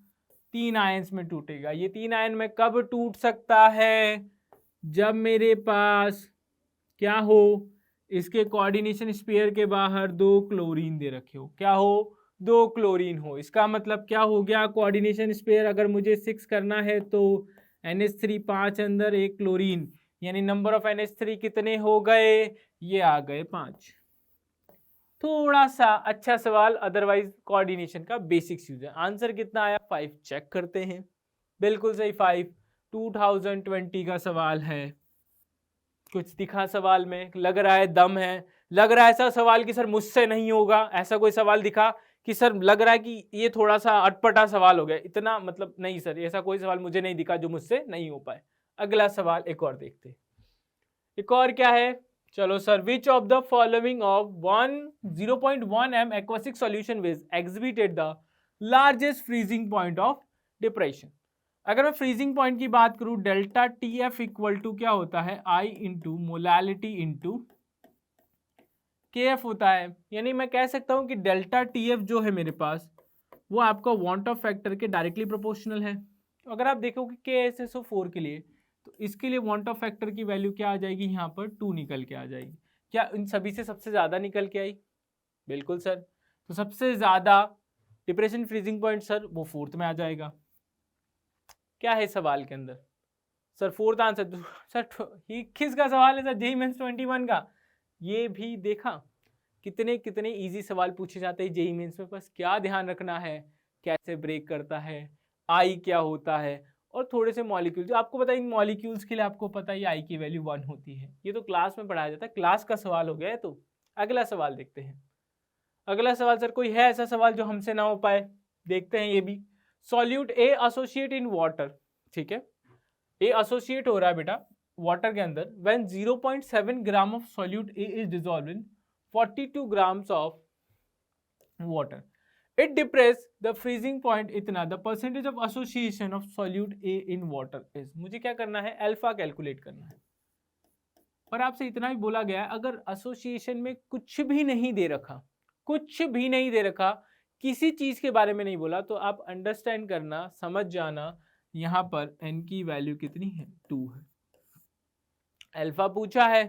3 आयंस में टूटेगा। ये 3 आयन में कब टूट सकता है, जब मेरे पास क्या हो, इसके कोऑर्डिनेशन स्पेयर के बाहर 2 क्लोरीन दे रखे हो, क्या हो 2 क्लोरीन हो। इसका मतलब क्या हो गया, कोऑर्डिनेशन स्पेयर अगर मुझे 6 करना है तो NH3 5 अंदर 1 क्लोरीन, यानी नंबर ऑफ NH3 कितने हो गए, ये आ गए 5। थोड़ा सा अच्छा सवाल, अदरवाइज कोऑर्डिनेशन का बेसिक्स यूज है। आंसर कितना आया 5, चेक करते हैं। बिल्कुल सही 5, 2020 का सवाल है। कुछ दिखा सवाल में, लग रहा है दम है, लग रहा है ऐसा सवाल कि सर मुझसे नहीं होगा, ऐसा कोई सवाल दिखा कि सर लग रहा है कि ये थोड़ा सा अटपटा सवाल हो गया, इतना मतलब नहीं सर, ऐसा कोई सवाल मुझे नहीं दिखा जो मुझसे नहीं हो पाए। अगला सवाल एक और देखते हैं। एक और क्या है, चलो sir, which of the following of 0.1 m aqueous solution which exhibited the largest freezing point of depression. अगर मैं फ्रीजिंग पॉइंट की बात करूं, डेल्टा TF इक्वल टू क्या होता है, I into molality into KF होता है। यानी मैं कह सकता हूं कि डेल्टा TF जो है मेरे पास वो आपका वांट ऑफ फैक्टर के डायरेक्टली प्रोपोर्शनल है। तो अगर आप देखोगे KSSO4 के लिए, तो इसके लिए वांट ऑफ फैक्टर की वैल्यू क्या आ जाएगी, यहाँ पर 2 निकल के आ जाएगी। क्या इन सभी से सबसे ज्यादा निकल के आई, बिल्कुल सर। तो सबसे ज्यादा डिप्रेशन फ्रीजिंग पॉइंट सर वो 4th में आ जाएगा। क्या है सवाल के अंदर, सर 4th आंसर सर, ये किसका सवाल है सर, JEE मेंस 21 का। ये भी देखा कितने कितने इजी सवाल पूछे जाते हैं JEE मेंस में। बस क्या ध्यान रखना है, कैसे ब्रेक करता है, I क्या होता है, और थोड़े से मॉलिक्यूल जो आपको पता है, इन मॉलिक्यूल्स के लिए आपको पता है I की वैल्यू 1 होती है। ये तो क्लास में पढ़ाया जाता है, क्लास का सवाल हो गया है। तो अगला सवाल देखते हैं। अगला सवाल सर कोई है ऐसा सवाल जो हमसे ना हो पाए, देखते हैं ये भी। Solute A associate in water, ठीक है, A एसोसिएट हो रहा है बेटा वाटर के अंदर, when 0.7 gram of solute A is dissolved in 42 grams of water, it depress the freezing point इतना, the percentage of association of solute A in water is. मुझे क्या करना है, अल्फा कैलकुलेट करना है। और आपसे इतना भी बोला गया है, अगर एसोसिएशन में कुछ भी नहीं दे रखा, कुछ भी नहीं दे रखा, किसी चीज के बारे में नहीं बोला, तो आप अंडरस्टैंड करना, समझ जाना, यहां पर n की वैल्यू कितनी है, 2 है। अल्फा पूछा है,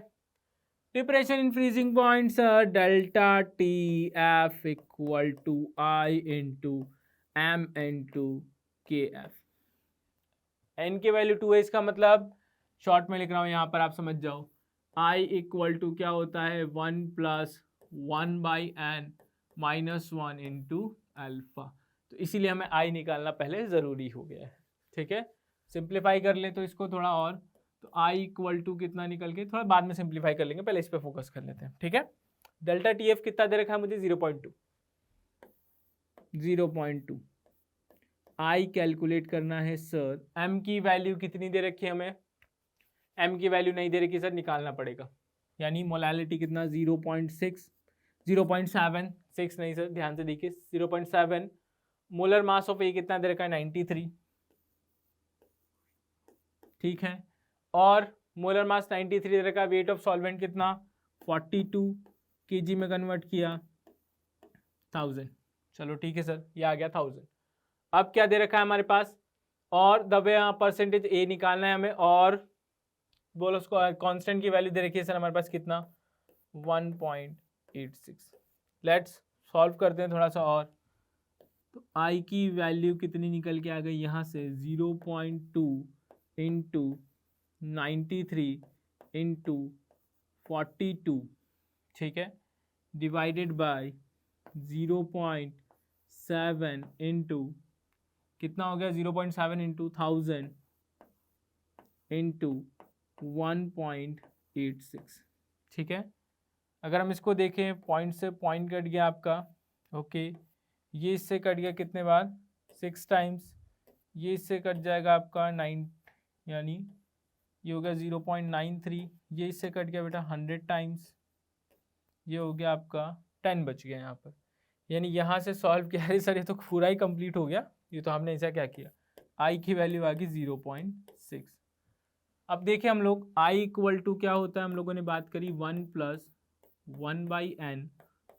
depression in freezing point sir, delta T F equal to I into M into K F. N की वैल्यू 2 है, इसका मतलब शॉर्ट में लिख रहा हूँ यहाँ पर, आप समझ जाओ। आई इक्वल टू क्या होता है 1 plus 1 by n minus 1 into alpha. तो इसीलिए हमें आई निकालना पहले ज़रूरी हो गया है। ठीक है, सिंप्लीफाई कर ले तो इसको थोड़ा और, तो आई इक्वल टू कितना निकल के, थोड़ा बाद में सिंप्लीफाई कर लेंगे, पहले इस पर फोकस कर लेते हैं। ठीक है, डेल्टा टी एफ कितना दे रखा है मुझे 0.2। 0.2 आई कैलकुलेट करना है सर। एम की वैल्यू कितनी दे रखी है हमें, एम की वैल्यू नहीं दे रखी सर, निकालना पड़ेगा। यानी मोलालिटी कितना 0.6, 0.76 नहीं सर, ध्यान से देखिए 0.7। मोलर मास ऑफ ए कितना दे रखा है 93। ठीक है, और मोलर मास 93 दे रखा है। वेट ऑफ सॉल्वेंट कितना 42 केजी में कन्वर्ट किया 1000। चलो ठीक है सर, ये आ गया 1000। अब क्या दे रखा है हमारे पास, और दबे परसेंटेज ए निकालना है हमें, और बोलो उसको कांस्टेंट की वैल्यू दे रखी है सर हमारे पास कितना 1.86। लेट्स सॉल्व करते हैं थोड़ा सा और। तो आई की वैल्यू कितनी निकल के आ गई यहाँ से 0.2 इंटू 93 इंटू 42। ठीक है, डिवाइडेड बाय 0.7 इंटू कितना हो गया 0.7 इंटू 1000 इंटू 1.86। ठीक है, अगर हम इसको देखें पॉइंट से पॉइंट कट गया आपका। ओके, ये इससे कट गया कितने बार 6 टाइम्स, ये इससे कट जाएगा आपका 9, यानी ये हो गया 0.93। ये इससे कट गया बेटा 100 टाइम्स, ये हो गया आपका 10 बच गया यहाँ पर। यानी यहाँ से सॉल्व किया है सर, ये तो पूरा ही कंप्लीट हो गया। ये तो हमने ऐसा क्या किया, आई की वैल्यू आ गई 0.6। अब देखिए हम लोग आई इक्वल टू क्या होता है, हम लोगों ने बात करी 1 plus 1 by n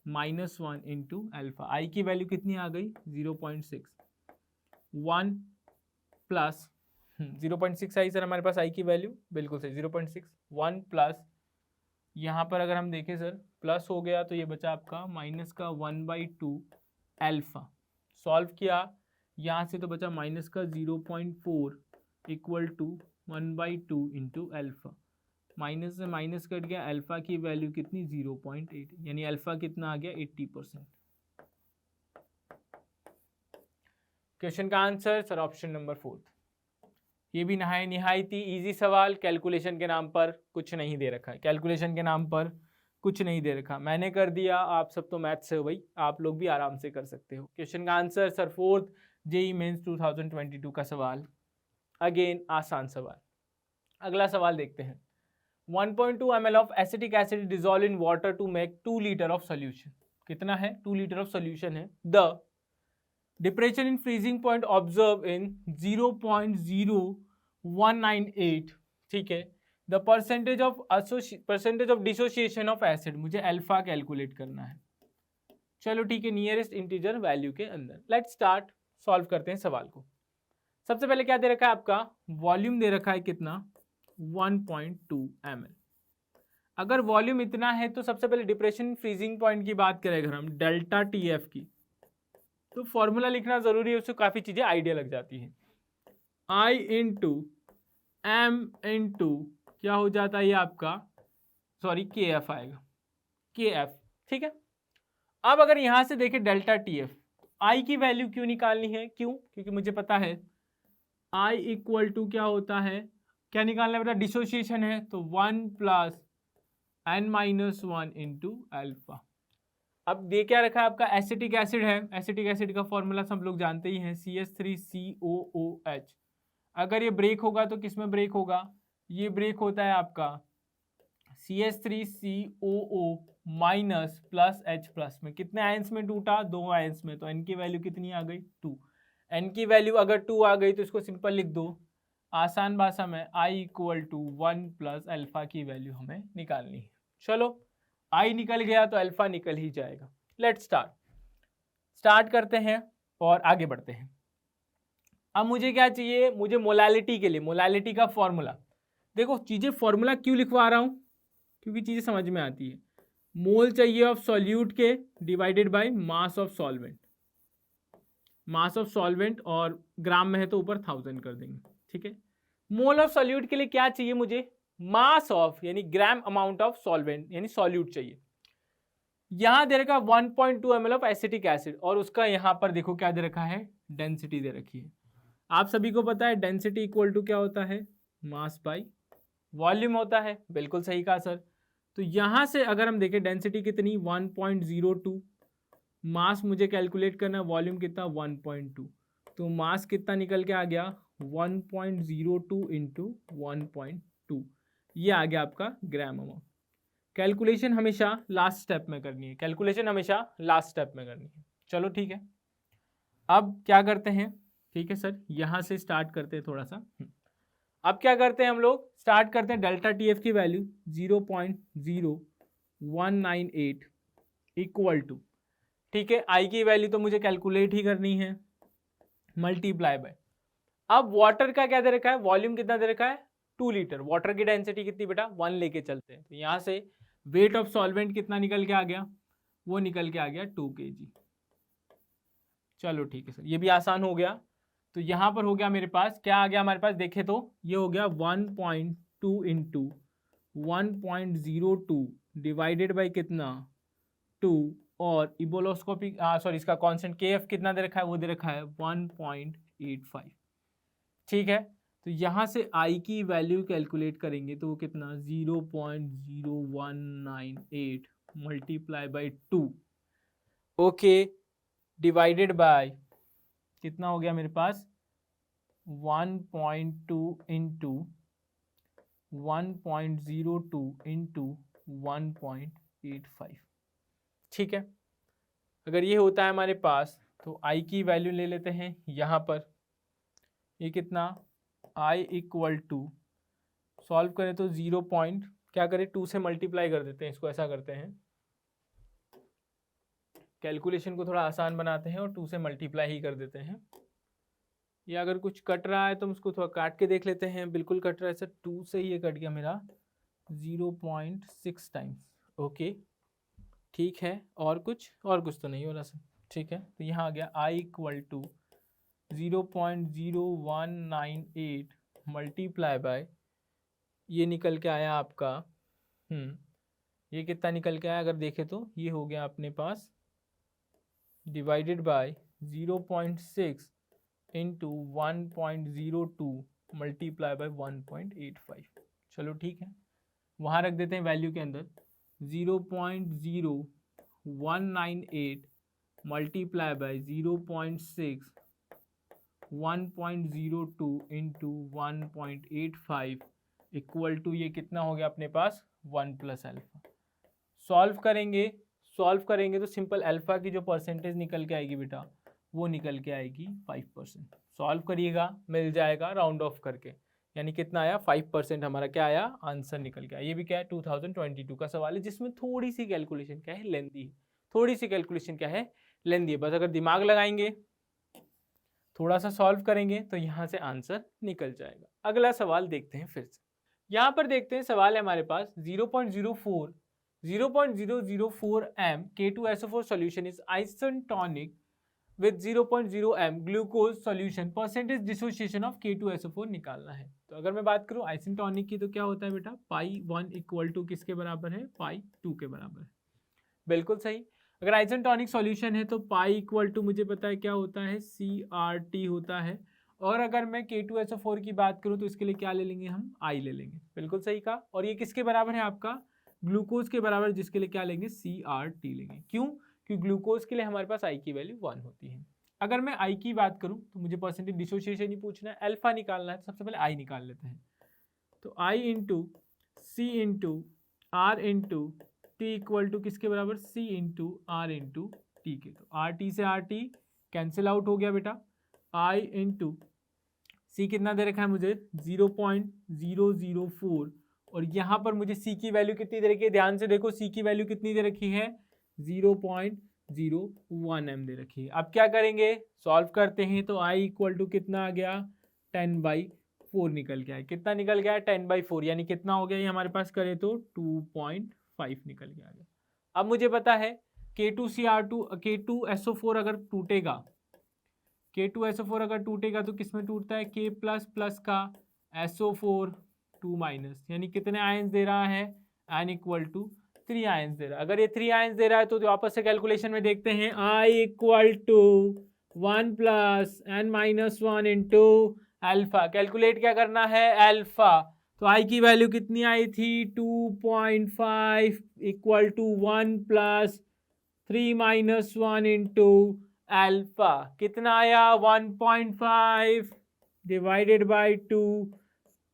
minus 1 into alpha. I की वैल्यू कितनी आ गई 0.6। 1 प्लस 0.6 आई सर हमारे पास आई की वैल्यू, बिल्कुल सही 0.6। 1 प्लस यहाँ पर अगर हम देखें सर प्लस हो गया, तो ये बचा आपका माइनस का 1/2 अल्फा। सॉल्व किया यहाँ से तो बचा माइनस का 0.4 equal to 1/2 into alpha. Minus से माइनस कट गया, अल्फा की वैल्यू कितनी 0.8, यानी अल्फा कितना आ गया 80%। क्वेश्चन का आंसर सर ऑप्शन नंबर 4। ये भी निहायती इजी सवाल, कैलकुलेशन के नाम पर कुछ नहीं दे रखा है, कैलकुलेशन के नाम पर कुछ नहीं दे रखा, मैंने कर दिया, आप सब तो मैथ से हो भाई, आप लोग भी आराम से कर सकते हो। क्वेश्चन का answer sir 4th JEE mains 2022 का सवाल, अगेन आसान सवाल। अगला सवाल देखते हैं। 1.2 ml of acetic acid dissolve in water to make 2 litre of solution. कितना है 2 लीटर ऑफ सोल्यूशन है। The depression in freezing point observe in 0.0198। ठीक है, the percentage of dissociation of acid, मुझे अल्फा कैलकुलेट करना है। चलो ठीक है, नियरेस्ट इंटीजर वैल्यू के अंदर। लेट्स स्टार्ट, सॉल्व करते हैं सवाल को। सबसे पहले क्या दे रखा है आपका, वॉल्यूम दे रखा है कितना 1.2 ml। अगर वॉल्यूम इतना है तो सबसे पहले डिप्रेशन फ्रीजिंग पॉइंट की बात करें अगर हम डेल्टा टी एफ की, तो फॉर्मूला लिखना जरूरी है, उससे काफी चीजें आइडिया लग जाती है। आई इंटू एम इंटू क्या हो जाता है ये आपका, सॉरी के एफ आएगा, के एफ। ठीक है, अब अगर यहां से देखें डेल्टा टी एफ, आई की वैल्यू क्यों निकालनी है, क्यों, क्योंकि मुझे पता है आई इक्वल टू क्या होता है, क्या निकालना है बेटा, डिसोसिएशन है, तो 1 plus n minus 1 into alpha. अब दे क्या रखा है आपका, एसिटिक एसिड है, एसिटिक एसिड का फॉर्मूला सब लोग जानते ही हैं CH3COOH। अगर ये ब्रेक होगा तो किस में ब्रेक होगा, ये ब्रेक होता है आपका CH3COO minus plus H plus में। कितने आयंस में टूटा, 2 आयंस में, तो N की वैल्यू कितनी आ गई 2। N की वैल्यू अगर 2 आ गई तो इसको सिंपल लिख दो, आसान भाषा में I equal to 1 plus alpha की वैल्यू हमें निकालनी है। चलो I निकल गया तो अल्फा निकल ही जाएगा। लेट्स स्टार्ट करते हैं और आगे बढ़ते हैं। अब मुझे क्या चाहिए, मुझे मोलालिटी के लिए मोलालिटी का फॉर्मूला। देखो चीजें फॉर्मूला क्यों लिखवा रहा हूं, क्योंकि चीज़ें समझ में आती है। मोल चाहिए ऑफ सॉल्यूट के divided by mass of solvent, mass of solvent और ग्राम में है तो ऊपर 1000 कर देंगे, ठीक है। मोल ऑफ सॉल्यूट के लिए क्या चाहिए मुझे, मास ऑफ यानी ग्राम अमाउंट ऑफ सॉल्वेंट यानी सॉल्यूट चाहिए। यहां दे रखा 1.2 ml ऑफ एसिटिक एसिड और उसका यहां पर देखो क्या दे रखा है, डेंसिटी दे रखी है। आप सभी को पता है डेंसिटी इक्वल टू क्या होता है, मास बाई वॉल्यूम होता है, बिल्कुल सही कहा सर। तो यहां से अगर हम देखें डेंसिटी कितनी 1.02, मास मुझे कैलकुलेट करना, वॉल्यूम कितना 1.2, तो मास कितना निकल के आ गया 1.02 इंटू 1.2, ये आ गया आपका ग्राम अमाउंट। कैलकुलेशन हमेशा लास्ट स्टेप में करनी है, कैलकुलेशन हमेशा लास्ट स्टेप में करनी है। चलो ठीक है, अब क्या करते हैं, ठीक है सर, यहां से स्टार्ट करते हैं थोड़ा सा। अब क्या करते हैं हम लोग, स्टार्ट करते हैं डेल्टा टी एफ की वैल्यू 0.0198 इक्वल टू, ठीक है, आई की वैल्यू तो मुझे कैलकुलेट ही करनी है, मल्टीप्लाई बाय, अब वाटर का क्या दे रखा है, वॉल्यूम कितना दे रखा है 2 लीटर, वाटर की डेंसिटी कितनी बेटा 1 लेके चलते हैं, तो यहाँ से वेट ऑफ सॉल्वेंट कितना निकल के आ गया, वो निकल के आ गया 2 kg। चलो ठीक है सर, ये भी आसान हो गया। तो यहाँ पर हो गया मेरे पास, क्या आ गया हमारे पास, देखे तो ये हो गया 1.2 इंटू 1.02 डिवाइडेड बाई कितना 2, और इबोलोस्कोपिक सॉरी इसका कांस्टेंट के एफ कितना दे रखा है, वो दे रखा है 1.85, ठीक है। तो यहाँ से आई की वैल्यू कैलकुलेट करेंगे तो वो कितना 0.0198 multiply by 2, okay, divided by कितना हो गया मेरे पास 1.2 इंटू 1.02 इंटू 1.85, ठीक है। अगर ये होता है हमारे पास तो आई की वैल्यू ले लेते हैं यहाँ पर, ये कितना आई इक्वल टू, सॉल्व करें तो 0 पॉइंट क्या करें 2 से मल्टीप्लाई कर देते हैं, इसको ऐसा करते हैं, कैलकुलेशन को थोड़ा आसान बनाते हैं और 2 से मल्टीप्लाई ही कर देते हैं। या अगर कुछ कट रहा है तो हम उसको थोड़ा काट के देख लेते हैं, बिल्कुल कट रहा है सर, 2 से ये कट गया मेरा 0.6 टाइम्स, ओके ठीक है। और कुछ तो नहीं हो रहा सर, ठीक है। तो यहाँ आ गया I equal to 0.0198 multiply bye, ये निकल के आया आपका ये कितना निकल के आया, अगर देखें तो ये हो गया अपने पास divided by 0.6 into 1.02 multiply by 1.85, चलो ठीक है, वहाँ रख देते हैं वैल्यू के अंदर 0.0198 multiply by 0.6 1.02 into 1.85 equal to, ये कितना हो गया अपने पास 1 प्लस अल्फा। सॉल्व करेंगे तो सिंपल अल्फा की जो परसेंटेज निकल के आएगी बेटा वो निकल के आएगी 5%। सॉल्व करिएगा मिल जाएगा राउंड ऑफ करके, यानी कितना आया 5% हमारा क्या आया आंसर निकल के आया। ये भी क्या है 2022 का सवाल है जिसमें थोड़ी सी कैलकुलेशन क्या है लेंदी है, थोड़ी सी कैलकुलेशन क्या है लेंदी है, बस अगर दिमाग लगाएंगे थोड़ा सा सॉल्व करेंगे तो यहाँ से आंसर निकल जाएगा। अगला सवाल देखते हैं फिर से, यहाँ पर देखते हैं सवाल है हमारे पास 0.04 m K2SO4 solution is isotonic with 0.0 m glucose solution, percentage dissociation of K2SO4 निकालना है। तो अगर मैं बात करूं आइसोटोनिक की तो क्या होता है बेटा पाई 1 इक्वल टू किसके बराबर है, पाई 2 के बराबर है, बिल्कुल सही। अगर आइसोटोनिक सॉल्यूशन है तो पाई इक्वल टू मुझे पता है क्या होता है CRT होता है, और अगर मैं K2SO4 की बात करूं तो इसके लिए क्या ले लेंगे हम, आई ले लेंगे, बिल्कुल सही कहा। और ये किसके बराबर है आपका ग्लूकोज के बराबर, जिसके लिए क्या लेंगे CRT लेंगे, क्यों, क्योंकि ग्लूकोज के लिए हमारे पास आई की वैल्यू 1 होती है। अगर मैं आई की बात करूं तो मुझे परसेंटेज डिसोसिएशन ही पूछना है, अल्फा निकालना है, तो सबसे पहले आई निकाल लेते हैं। तो I into C into R into T equal to किसके बराबर, C into R into T के। तो आर टी से आर टी कैंसिल आउट हो गया बेटा, आई इंटू सी कितना दे रखा है मुझे 0.004, और यहाँ पर मुझे सी की वैल्यू कितनी दे रखी है, ध्यान से देखो सी की वैल्यू कितनी दे रखी है 0.01 m दे रखी है। अब क्या करेंगे सॉल्व करते हैं, तो आई इक्वल टू कितना आ गया 10/4 4 निकल के आया। कितना निकल गया है? 10/4, यानी कितना हो गया ये हमारे पास करे तो 2.5 निकल के आ गया। अब मुझे पता है K2Cr2 K2SO4 अगर टूटेगा, K2SO4 अगर टूटेगा तो किसमें टूटता है? K प्लस प्लस का SO4 2 माइनस, यानी कितने आयंस दे रहा है? n इक्वल टू 3 आयंस दे रहा है। अगर ये 3 आयंस दे रहा है तो वापस से कैलकुलेशन में देखते हैं, I equal to 1 plus n minus 1 into alpha. Calculate क्या करना है? अल्फा। तो I की वैल्यू कितनी आई थी? 2.5 equal to 1 plus 3 minus 1 into alpha. कितना आया? 1.5 divided by 2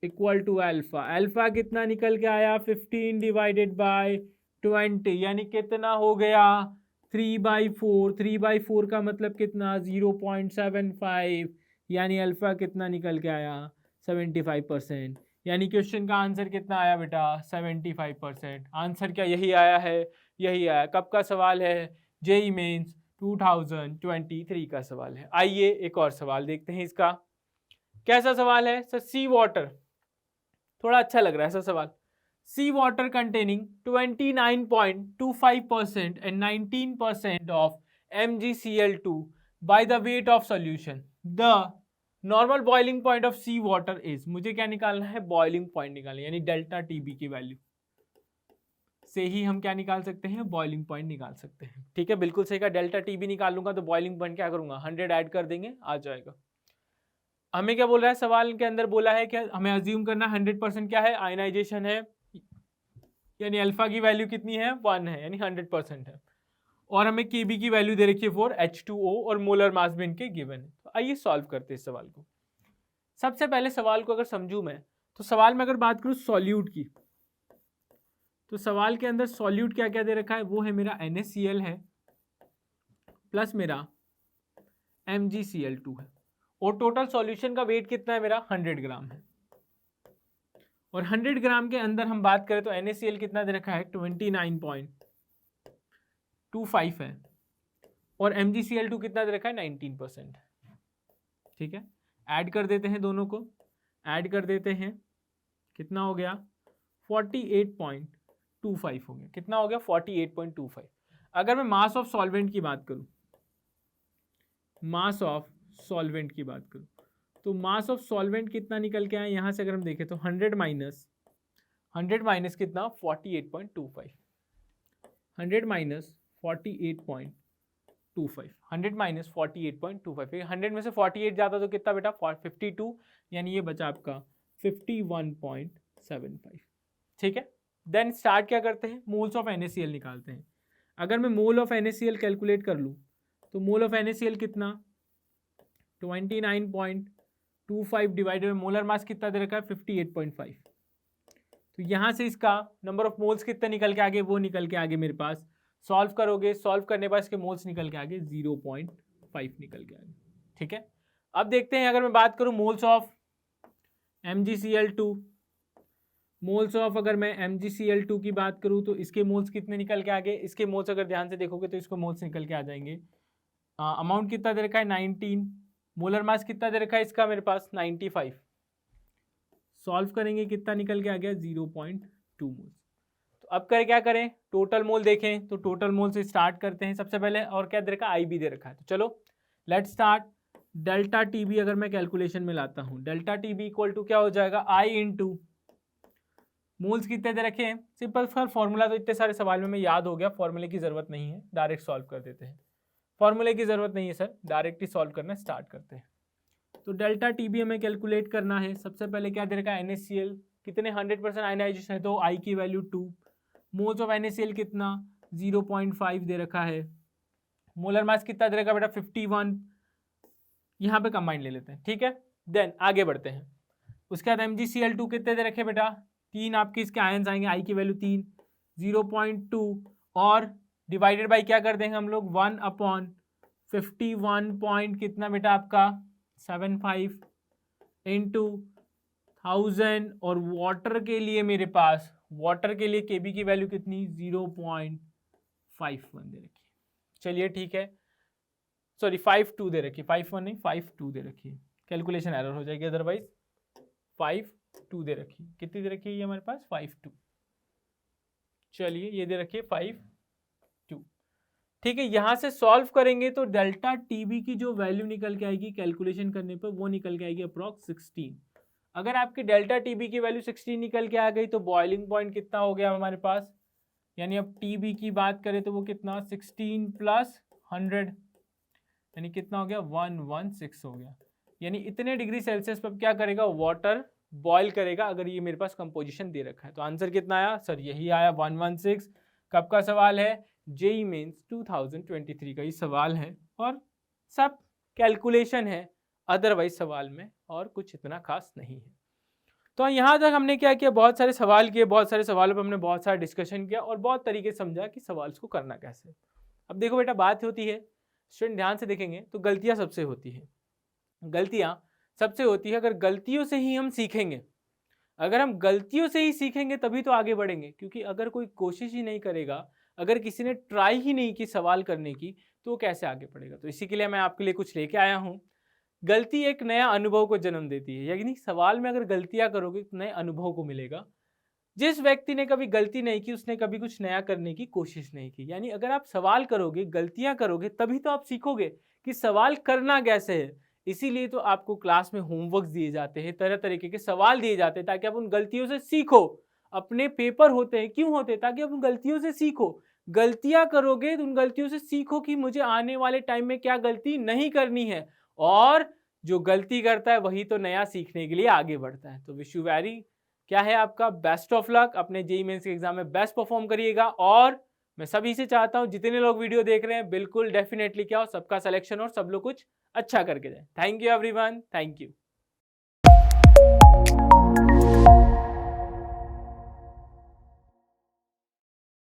equal to alpha. Alpha कितना निकल के आया? 15 डिवाइडेड बाई 20, यानी कितना हो गया? 3/4। 3/4 का मतलब कितना? 0.75, यानी अल्फा कितना निकल के आया? 75%। यानी क्वेश्चन का आंसर कितना आया बेटा? 75%। आंसर क्या यही आया है? यही आया। कब का सवाल है? जेईई मेंस 2023 का सवाल है। आइए एक और सवाल देखते हैं इसका। कैसा सवाल है सर? सी वाटर, थोड़ा अच्छा लग रहा है ऐसा सवाल। सी water containing 29.25% and 19% of MgCl2 by the weight of solution. The normal boiling point of sea water is, मुझे क्या निकालना है? बॉइलिंग पॉइंट निकालना है, यानी डेल्टा टीबी की वैल्यू से ही हम क्या निकाल सकते हैं? बॉइलिंग पॉइंट निकाल सकते हैं। ठीक है, बिल्कुल सही का। डेल्टा टीबी निकाल लूंगा तो बॉइलिंग पॉइंट क्या करूंगा? 100 ऐड कर देंगे, आ जाएगा। हमें क्या बोल रहा है सवाल के अंदर? बोला है कि हमें अज्यूम करना 100% क्या है? आयनाइजेशन है, यानी अल्फा की वैल्यू कितनी है? 1 है, यानी 100% है। और हमें केबी की वैल्यू दे रखी है 4, H2O, और मोलर मास भी इनके गिवन है। तो आइए सॉल्व करते हैं इस सवाल को। सबसे पहले सवाल को अगर समझूं मैं, तो सवाल में अगर बात करूं सॉल्यूट की, तो सवाल के अंदर सॉल्यूट क्या क्या दे रखा है? वो है मेरा NaCl है, प्लस मेरा MgCl2 है, और टोटल सॉल्यूशन का वेट कितना है मेरा? 100 ग्राम है। और 100 ग्राम के अंदर हम बात करें तो NaCl कितना दे रखा है? 29.25 है, और MgCl2 कितना दे रखा है? 19%। ठीक है, ऐड कर देते हैं दोनों को, ऐड कर देते हैं, कितना हो गया? 48.25 हो गया। कितना हो गया? 48.25। अगर मैं मास ऑफ सॉल्वेंट की बात करूं, मास ऑफ सॉल्वेंट की बात करूं, तो मास ऑफ सॉल्वेंट कितना निकल के आया? यहां से अगर हम देखें तो 100 माइनस कितना? 48.25। 100 माइनस 48.25, 100 माइनस 48.25। 100 में से 48 जाता तो कितना बेटा? 52, यानी ये बचा आपका 51.75। ठीक है, देन स्टार्ट क्या करते हैं? मोल्स ऑफ NaCl निकालते हैं। अगर मैं मोल ऑफ NaCl कैलकुलेट कर लूँ तो मोल ऑफ NaCl कितना? 29.25 डिवाइडेड बाय मोलर मास कितना दे रखा है? 58.5। तो यहाँ से इसका नंबर ऑफ मोल्स कितने निकल के आगे? वो निकल के आगे मेरे पास, सॉल्व करोगे, सॉल्व करने के बाद इसके मोल्स निकल के आगे 0.5 निकल के आगे। ठीक है, अब देखते हैं अगर मैं बात करूँ moles of MgCl2, moles of, अगर मैं MgCl2 की बात करूँ तो इसके मोल्स कितने निकल के आगे? इसके मोल्स अगर ध्यान से देखोगे तो इसको मोल्स निकल के आ जाएंगे। अमाउंट कितना दे रखा है? 19। मोलर मास कितना दे रखा है इसका मेरे पास? 95। सॉल्व करेंगे, कितना निकल के आ गया? 0.2 मोल्स। तो अब क्या करें? टोटल मोल देखें तो टोटल मोल से स्टार्ट करते हैं सबसे पहले। और क्या दे रखा है? IB दे रखा है। तो चलो लेट स्टार्ट। डेल्टा TB अगर मैं कैलकुलेशन में लाता हूं, डेल्टा TB इक्वल टू क्या हो जाएगा? I इंटू मोल्स कितने दे रखे हैं? सिंपल सर, फॉर्मूला तो इतने सारे सवाल में याद हो गया, फॉर्मूले की जरूरत नहीं है, डायरेक्ट सॉल्व कर देते हैं। फॉर्मूले की जरूरत नहीं है सर, डायरेक्ट ही सॉल्व करना स्टार्ट करते हैं। तो डेल्टा TB हमें कैलकुलेट करना है। सबसे पहले क्या दे रखा है? NaCl कितने? 100% आयनाइजेशन है तो I की वैल्यू 2। मोल्स ऑफ NaCl कितना? 0.5 दे रखा है। मोलर मास कितना दे रखा बेटा? 51। यहाँ पे कंबाइन ले लेते हैं। ठीक है, देन आगे बढ़ते हैं। उसके बाद MgCl2 कितने दे रखे बेटा? 3 आपके इसके आयंस आएंगे, I की वैल्यू 3, 0.2, और डिवाइडेड बाई क्या कर देंगे हम लोग? 1/51 पॉइंट कितना बेटा आपका? 75 इंटू 1000। और वाटर के लिए मेरे पास, वाटर के लिए KB की वैल्यू कितनी? 0.51 दे रखी। चलिए ठीक है, सॉरी 52 दे रखी, 51 नहीं 52 दे रखी, कैलकुलेशन एरर हो जाएगी अदरवाइज। 5.2 दे रखी है। कितनी दे रखी है ये हमारे पास 5.2। चलिए ये दे रखी है 5.2। ठीक है, यहां से सॉल्व करेंगे तो डेल्टा टीबी की जो वैल्यू निकल के आएगी कैलकुलेशन करने पर वो निकल के आएगी अप्रॉक्स 16। अगर आपकी डेल्टा टीबी की वैल्यू 16 निकल के आ गई तो बॉइलिंग पॉइंट कितना हो गया हमारे पास, यानी अब टीबी की बात करें तो वो कितना 16 प्लस 100 यानी कितना हो गया 116 हो गया। यानी इतने डिग्री सेल्सियस पर क्या करेगा, वाटर बॉयल करेगा, अगर ये मेरे पास कंपोजिशन दे रखा है। तो आंसर कितना आया सर, यही आया 116। कब का सवाल है, जेईई मेंस 2023 का ये सवाल है और सब कैलकुलेशन है अदरवाइज सवाल में, और कुछ इतना खास नहीं है। तो यहाँ तक हमने क्या किया, बहुत सारे सवाल किए, बहुत सारे सवालों पर हमने बहुत सारा डिस्कशन किया और बहुत तरीके से समझा कि सवाल को करना कैसे। अब देखो बेटा, बात होती है, स्टूडेंट ध्यान से देखेंगे तो गलतियां सबसे होती है, गलतियां सबसे होती है। अगर गलतियों से ही हम सीखेंगे, अगर हम गलतियों से ही सीखेंगे तभी तो आगे बढ़ेंगे, क्योंकि अगर कोई कोशिश ही नहीं करेगा, अगर किसी ने ट्राई ही नहीं की सवाल करने की, तो कैसे आगे बढ़ेगा। तो इसी के लिए मैं आपके लिए कुछ लेके आया हूँ। गलती एक नया अनुभव को जन्म देती है, यानी सवाल में अगर गलतियां करोगे तो नए अनुभव को मिलेगा। जिस व्यक्ति ने कभी गलती नहीं की उसने कभी कुछ नया करने की कोशिश नहीं की। यानी अगर आप सवाल करोगे, गलतियां करोगे, तभी तो आप सीखोगे कि सवाल करना कैसे है। इसीलिए तो आपको क्लास में होमवर्क दिए जाते हैं, तरह तरीके के सवाल दिए जाते हैं, ताकि आप उन गलतियों से सीखो। अपने पेपर होते हैं, क्यों होते हैं, ताकि आप उन गलतियों से सीखो। गलतियां करोगे तो उन गलतियों से सीखो कि मुझे आने वाले टाइम में क्या गलती नहीं करनी है, और जो गलती करता है वही तो नया सीखने के लिए आगे बढ़ता है। तो विश यू वेरी क्या है आपका बेस्ट ऑफ लक, अपने जेईई मेंस के एग्जाम में बेस्ट परफॉर्म करिएगा। और मैं सभी से चाहता हूं जितने लोग वीडियो देख रहे हैं, बिल्कुल डेफिनेटली क्या हो, सबका सिलेक्शन और सब लोग कुछ अच्छा करके जाए। Thank you everyone, thank you.